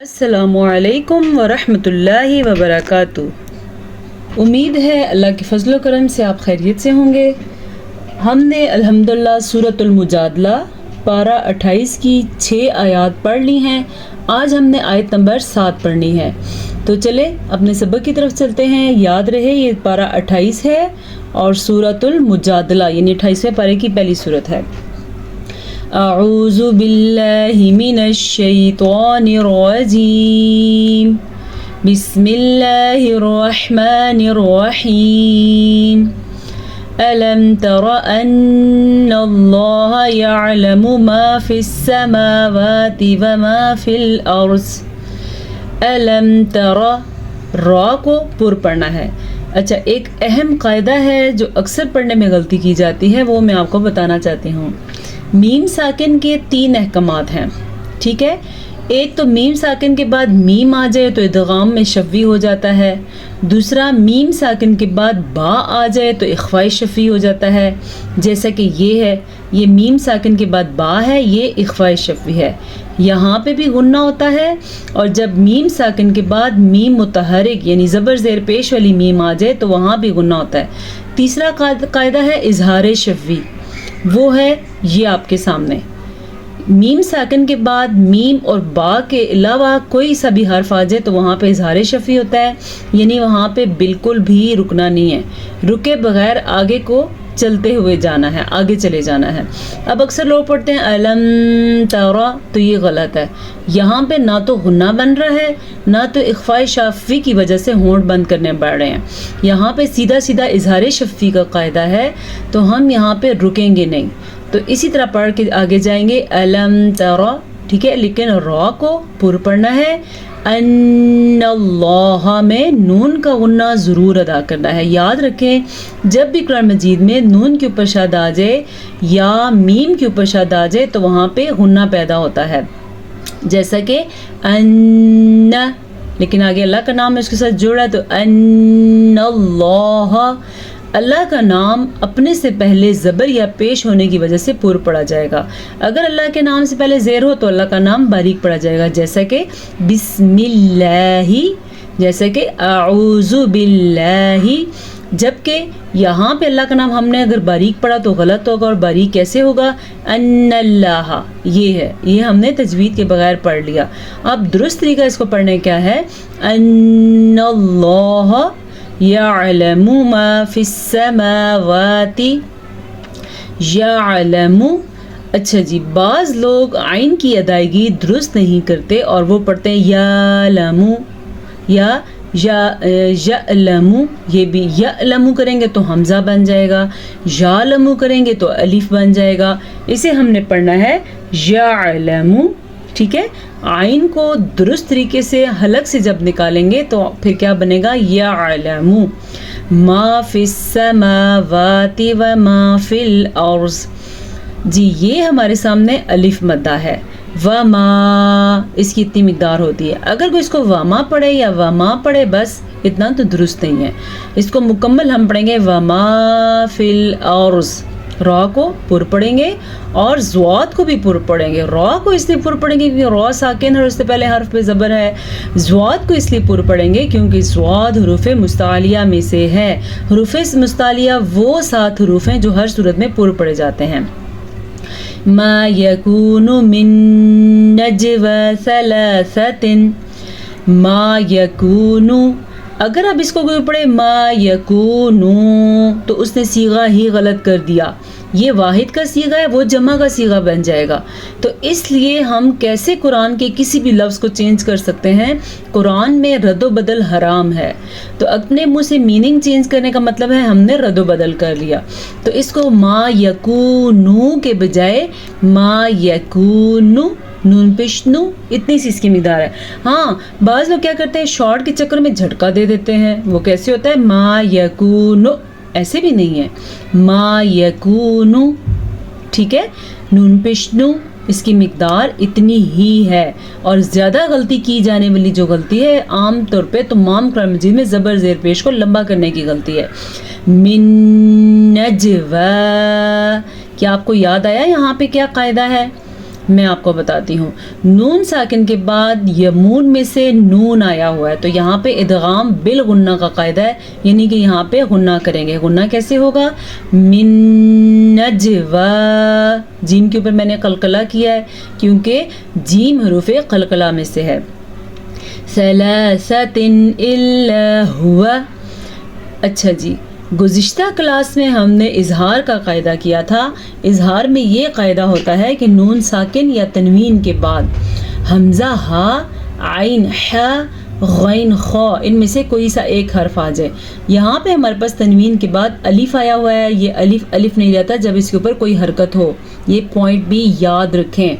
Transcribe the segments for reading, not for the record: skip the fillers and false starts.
السلام علیکم ورحمۃ اللہ وبرکاتہ۔ امید ہے اللہ کے فضل و کرم سے آپ خیریت سے ہوں گے۔ ہم نے الحمدللہ سورۃ المجادلہ پارہ 28 کی 6 آیات پڑھ لی ہیں۔ آج ہم نے آیت نمبر 7 پڑھنی ہے، تو چلے اپنے سبق کی طرف چلتے ہیں۔ یاد رہے یہ پارہ 28 ہے اور سورۃ المجادلہ یعنی 28ویں پارے کی پہلی سورت ہے۔ اعوذ باللہ من الشیطان الرجیم، بسم اللہ الرحمن الرحیم۔ أَلَمْ تَرَ أَنَّ اللَّهَ يَعْلَمُ مَا فِي السَّمَاوَاتِ وَمَا فِي الْأَرْضِ۔ أَلَمْ تَرَ، را کو پر پڑھنا ہے۔ اچھا، ایک اہم قاعدہ ہے جو اکثر پڑھنے میں غلطی کی جاتی ہے، وہ میں آپ کو بتانا چاہتی ہوں۔ میم ساکن کے 3 احکامات ہیں، ٹھیک ہے۔ ایک تو میم ساکن کے بعد میم آ جائے تو ادغام میں شفوی ہو جاتا ہے۔ دوسرا، میم ساکن کے بعد با آ جائے تو اخفاء شفوی ہو جاتا ہے، جیسا کہ یہ ہے، یہ میم ساکن کے بعد با ہے، یہ اخفاء شفوی ہے۔ یہاں پہ بھی غنہ ہوتا ہے، اور جب میم ساکن کے بعد میم متحرک یعنی زبر زیر پیش والی میم آ جائے تو وہاں بھی غنہ ہوتا ہے۔ تیسرا قاعدہ ہے اظہار شفوی، وہ ہے یہ آپ کے سامنے۔ میم ساکن کے بعد میم اور با کے علاوہ کوئی سا بھی حرف آ جائے تو وہاں پہ اظہار شفوی ہوتا ہے، یعنی وہاں پہ بالکل بھی رکنا نہیں ہے، رکے بغیر آگے کو چلتے ہوئے جانا ہے، آگے چلے جانا ہے۔ اب اکثر لوگ پڑھتے ہیں الم ترا، تو یہ غلط ہے۔ یہاں پہ نہ تو غنہ بن رہا ہے، نہ تو اخفاء شفوی کی وجہ سے ہونٹ بند کرنے پڑ رہے ہیں۔ یہاں پہ سیدھا سیدھا اظہار شفوی کا قاعدہ ہے، تو ہم یہاں پہ رکیں گے نہیں، تو اسی طرح پڑھ کے آگے جائیں گے الم ترا، ٹھیک ہے، لیکن را کو پر پڑھنا ہے۔ ان اللہ میں نون کا غنہ ضرور ادا کرنا ہے۔ یاد رکھیں، جب بھی قرآن مجید میں نون کے اوپر شاد آ جائے یا میم کے اوپر شاد آ جائے تو وہاں پہ غنہ پیدا ہوتا ہے، جیسا کہ ان، لیکن آگے اللہ کا نام ہے اس کے ساتھ جوڑا ہے تو ان اللہ، اللہ کا نام اپنے سے پہلے زبر یا پیش ہونے کی وجہ سے پر پڑا جائے گا۔ اگر اللہ کے نام سے پہلے زیر ہو تو اللہ کا نام باریک پڑا جائے گا، جیسا کہ بسم اللہ، جیسا کہ اعوذ باللہ۔ جبکہ یہاں پہ اللہ کا نام ہم نے اگر باریک پڑھا تو غلط ہوگا، اور باریک کیسے ہوگا؟ ان اللہ، یہ ہے، یہ ہم نے تجوید کے بغیر پڑھ لیا۔ اب درست طریقہ اس کو پڑھنے کیا ہے؟ ان اللہ یعلم ما فی السماوات، یعلم۔ اچھا جی، بعض لوگ عین کی ادائیگی درست نہیں کرتے اور وہ پڑھتے ہیں یعلم یا یعلم، یہ بھی یعلم کریں گے تو حمزہ بن جائے گا، یعلم کریں گے تو الف بن جائے گا۔ اسے ہم نے پڑھنا ہے یعلم، ٹھیک ہے۔ عین کو درست طریقے سے حلق سے جب نکالیں گے تو پھر کیا بنے گا؟ یعلم ما فی السماوات و ما فی الارض۔ جی، یہ ہمارے سامنے الف مدہ ہے، وما، اس کی اتنی مقدار ہوتی ہے۔ اگر کوئی اس کو وما پڑھے یا وما پڑھے بس اتنا تو درست نہیں ہے، اس کو مکمل ہم پڑھیں گے وما فی الارض۔ را کو پر پڑھیں گے اور زواد کو بھی پر پڑھیں گے۔ را کو اس لیے پر پڑھیں گے کیونکہ را ساکن ہے اور اس سے پہلے حرف پہ زبر ہے۔ زواد کو اس لیے پر پڑھیں گے کیونکہ زواد حروف مستعلیہ میں سے ہے۔ حروف مستعلیہ وہ 7 حروف ہیں جو ہر صورت میں پر پڑھے جاتے ہیں۔ ما یکون من نجوى ثلاثة، ما یکون، اگر اب اس کو کوئی پڑھے ما یکونو تو اس نے صیغہ ہی غلط کر دیا۔ یہ واحد کا صیغہ ہے، وہ جمع کا صیغہ بن جائے گا۔ تو اس لیے ہم کیسے قرآن کے کسی بھی لفظ کو چینج کر سکتے ہیں؟ قرآن میں رد و بدل حرام ہے، تو اپنے منہ سے میننگ چینج کرنے کا مطلب ہے ہم نے رد و بدل کر لیا۔ تو اس کو ما یکونو کے بجائے ما یکونو، نون پیش نو، اتنی سی اس کی مقدار ہے۔ ہاں، بعض لوگ کیا کرتے ہیں، شارٹ کے چکر میں جھٹکا دے دیتے ہیں، وہ کیسے ہوتا ہے؟ ما یکونو، ایسے بھی نہیں ہے، ما یکونو، ٹھیک ہے۔ نون پیش نو، اس کی مقدار اتنی ہی ہے، اور زیادہ غلطی کی جانے والی جو غلطی ہے عام طور پہ تمام قرآن مجید میں زبر زیر پیش کو لمبا کرنے کی غلطی ہے۔ من نجوى، کیا آپ کو یاد آیا یہاں پہ کیا قاعدہ ہے؟ میں آپ کو بتاتی ہوں. نون ساکن کے بعد یمون میں سے نون آیا ہوا ہے تو یہاں پہ ادغام بالغنہ کا قاعدہ ہے، یعنی کہ یہاں پہ غنہ کریں گے. غنہ کیسے ہوگا؟ من نجوا، جیم کے اوپر میں نے قلقلہ کیا ہے کیونکہ جیم حروف قلقلہ میں سے ہے. ثلاثۃ الا ہوا. اچھا جی، گزشتہ کلاس میں ہم نے اظہار کا قاعدہ کیا تھا. اظہار میں یہ قاعدہ ہوتا ہے کہ نون ساکن یا تنوین کے بعد حمزہ ہا، عین حا، غین خا، ان میں سے کوئی سا ایک حرف آ جائے. یہاں پہ ہمارے پاس تنوین کے بعد الف آیا ہوا ہے. یہ الف نہیں رہتا جب اس کے اوپر کوئی حرکت ہو. یہ پوائنٹ بھی یاد رکھیں.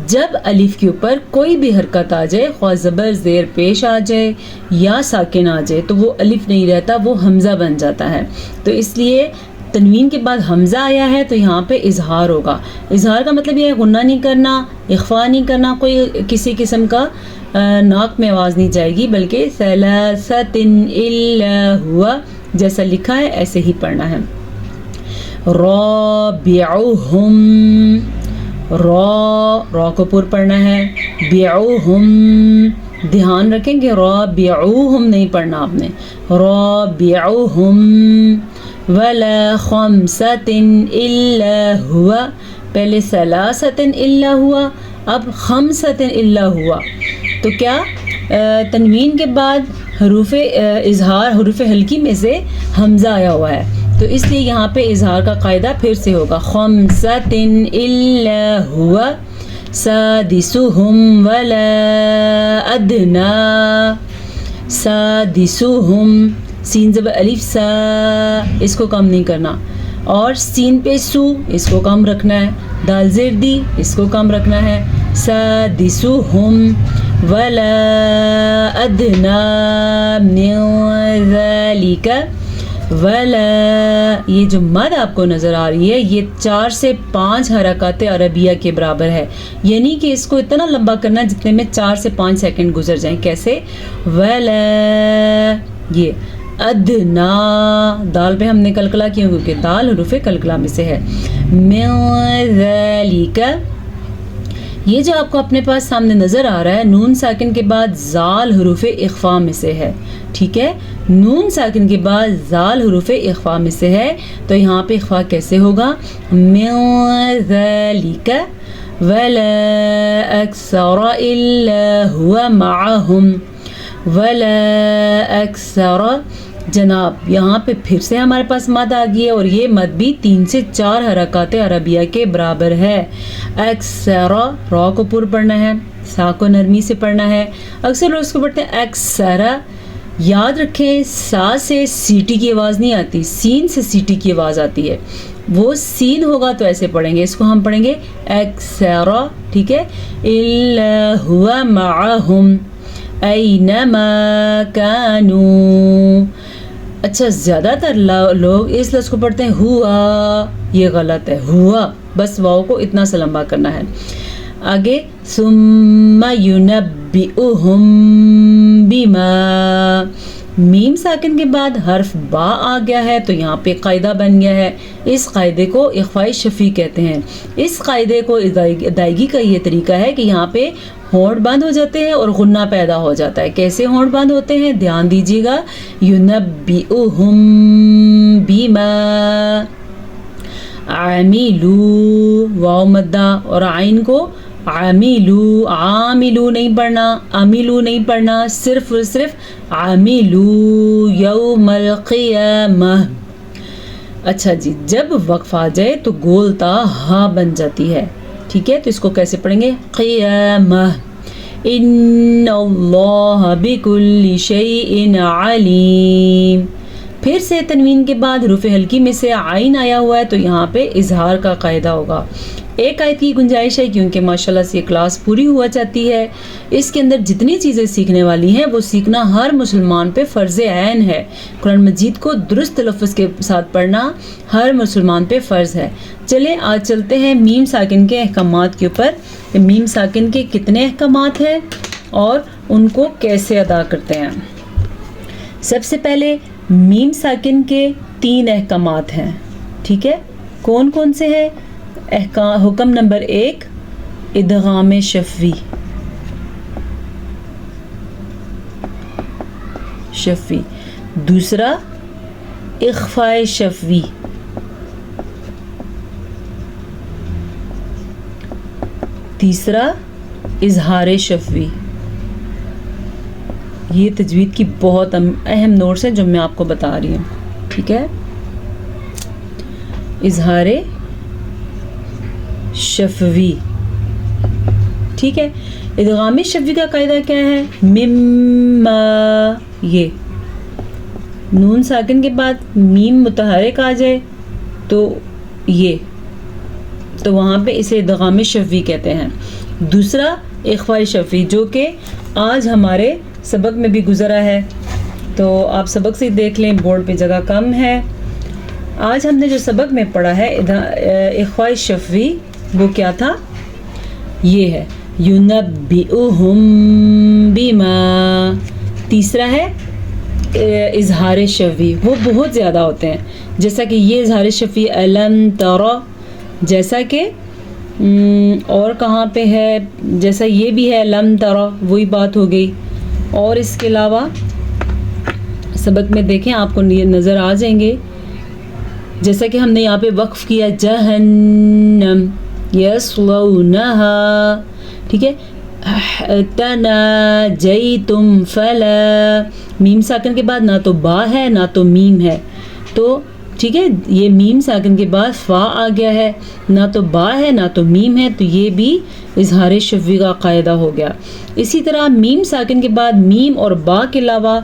جب الف کے اوپر کوئی بھی حرکت آ جائے، خواہ زبر زیر پیش آ جائے یا ساکن آ جائے، تو وہ الف نہیں رہتا، وہ حمزہ بن جاتا ہے. تو اس لیے تنوین کے بعد حمزہ آیا ہے تو یہاں پہ اظہار ہوگا. اظہار کا مطلب یہ ہے غنہ نہیں کرنا، اخفا نہیں کرنا، کوئی کسی قسم کا ناک میں آواز نہیں جائے گی، بلکہ ثلاثۃ الا ہوا جیسا لکھا ہے ایسے ہی پڑھنا ہے. رابعہم، را کو پر پڑھنا ہے. بیعوہم، دھیان رکھیں کہ رابعوہم نہیں پڑھنا آپ نے. رابعوہم ولا خمسۃ الا ہوا. پہلے ثلاثۃ الا ہوا، اب خمسۃ الا ہوا. تو کیا تنوین کے بعد حروف اظہار، حروف ہلکی میں سے حمزہ آیا ہوا ہے تو اس لیے یہاں پہ اظہار کا قاعدہ پھر سے ہوگا. خمسۃ الا ہوا سادسہم ولا ادنا. سادسہم، سین زبر الف سا، اس کو کم نہیں کرنا، اور سین پہ سو، اس کو کم رکھنا ہے. دال زیر دی، اس کو کم رکھنا ہے. سادسہم ولا ادنا من ذلک. ولا، یہ جو مد آپ کو نظر آ رہی ہے یہ 4 سے 5 حرکات عربیہ کے برابر ہے، یعنی کہ اس کو اتنا لمبا کرنا جتنے میں 4 سے 5 سیکنڈ گزر جائیں. کیسے؟ ولا، یہ ادنا، دال پہ ہم نے قلقلہ کیا کیونکہ دال حروف قلقلہ میں سے ہے. من ذلک، یہ جو آپ کو اپنے پاس سامنے نظر آ رہا ہے نون ساکن کے بعد زال حروف اخفا میں سے ہے. ٹھیک ہے، نون ساکن کے بعد زال حروف اخفا میں سے ہے تو یہاں پہ اخفا کیسے ہوگا؟ من ذلک ولا اکثر الا هو معهم. ولا اکثر، جناب یہاں پہ پھر سے ہمارے پاس مد آ گئی ہے اور یہ مد بھی 3 سے 4 حرکات عربیہ کے برابر ہے. اکثر، را کو پر پڑھنا ہے، سا کو نرمی سے پڑھنا ہے. اکثر لوگ اس کو پڑھتے ہیں اکثر. یاد رکھیں سا سے سیٹی کی آواز نہیں آتی، سین سے سیٹی کی آواز آتی ہے. وہ سین ہوگا تو ایسے پڑھیں گے، اس کو ہم پڑھیں گے اکثر. ٹھیک ہے، الا هو معهم اینما کانوا. اچھا، زیادہ تر لوگ اس لفظ کو پڑھتے ہیں ہوا، یہ غلط ہے. ہوا، بس واؤ کو اتنا سا لمبا کرنا ہے. آگے ثم ينبئهم بما، میم ساکن کے بعد حرف با آ گیا ہے تو یہاں پہ قاعدہ بن گیا ہے. اس قاعدے کو اخفاء شفیع کہتے ہیں. اس قاعدے کو ادائیگی کا یہ طریقہ ہے کہ یہاں پہ ہونٹ بند ہو جاتے ہیں اور غنہ پیدا ہو جاتا ہے. کیسے ہونٹ بند ہوتے ہیں؟ دھیان دیجیے گا. ينبئهم بما عملوا، واو مدہ، اور عین کو عاملو، عاملو نہیں پڑھنا، عاملو نہیں پڑھنا، صرف اور صرف عاملو یوم القیامہ. اچھا جی، جب وقف آ جائے تو گولتا ہا بن جاتی ہے. ٹھیک ہے، تو اس کو کیسے پڑھیں گے؟ قیامہ. ان اللہ بکل شیء علیم. پھر سے تنوین کے بعد حروف ہلکی میں سے عین آیا ہوا ہے تو یہاں پہ اظہار کا قاعدہ ہوگا. ایک آیت کی گنجائش ہے کیونکہ ماشاءاللہ سے یہ کلاس پوری ہوا چاہتی ہے. اس کے اندر جتنی چیزیں سیکھنے والی ہیں وہ سیکھنا ہر مسلمان پہ فرض عین ہے. قرآن مجید کو درست تلفظ کے ساتھ پڑھنا ہر مسلمان پہ فرض ہے. چلیں آج چلتے ہیں میم ساکن کے احکامات کے اوپر. میم ساکن کے کتنے احکامات ہیں اور ان کو کیسے ادا کرتے ہیں. سب سے پہلے میم ساکن کے 3 احکامات ہیں. ٹھیک ہے، کون کون سے ہیں؟ حکم نمبر 1، ادغام شفوی شفوی. دوسرا اخفاء شفوی. تیسرا اظہار شفوی. یہ تجوید کی بہت اہم نوٹس ہیں جو میں آپ کو بتا رہی ہوں. ٹھیک ہے. اظہار شفوی. ٹھیک ہے. ادغام شفوی کا قاعدہ کیا ہے؟ مما، یہ نون ساکن کے بعد میم متحرک آ جائے تو یہ، تو وہاں پہ اسے ادغام شفوی کہتے ہیں. دوسرا اخفاء شفوی، جو کہ آج ہمارے سبق میں بھی گزرا ہے، تو آپ سبق سے دیکھ لیں، بورڈ پہ جگہ کم ہے. آج ہم نے جو سبق میں پڑھا ہے اخفاء شفوی، وہ کیا تھا؟ یہ ہے یُنَبِّئُهُم بِمَا. تیسرا ہے اظہار شفوی، وہ بہت زیادہ ہوتے ہیں، جیسا کہ یہ اظہار شفوی الم تر، جیسا کہ اور کہاں پہ ہے، جیسا یہ بھی ہے لم تر، وہی بات ہو گئی. اور اس کے علاوہ سبق میں دیکھیں آپ کو نظر آ جائیں گے، جیسا کہ ہم نے یہاں پہ وقف کیا جہنم یصلونہا. ٹھیک ہے. تناجیتم فلا، میم ساکن کے بعد نہ تو با ہے نہ تو میم ہے، تو ٹھیک ہے، یہ میم ساکن کے بعد فا آ گیا ہے، نہ تو با ہے نہ تو میم ہے، تو یہ بھی اظہار شفوی کا قاعدہ ہو گیا. اسی طرح میم ساکن کے بعد میم اور با کے علاوہ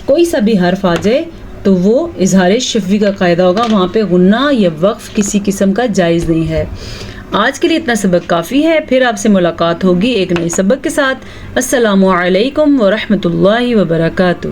کوئی سا بھی حرف آ جائے تو وہ اظہار شفوی کا قاعدہ ہوگا، وہاں پہ غنہ یا وقف کسی قسم کا جائز نہیں ہے. آج کے لیے اتنا سبق کافی ہے، پھر آپ سے ملاقات ہوگی ایک نئے سبق کے ساتھ. السلام علیکم ورحمۃ اللہ وبرکاتہ.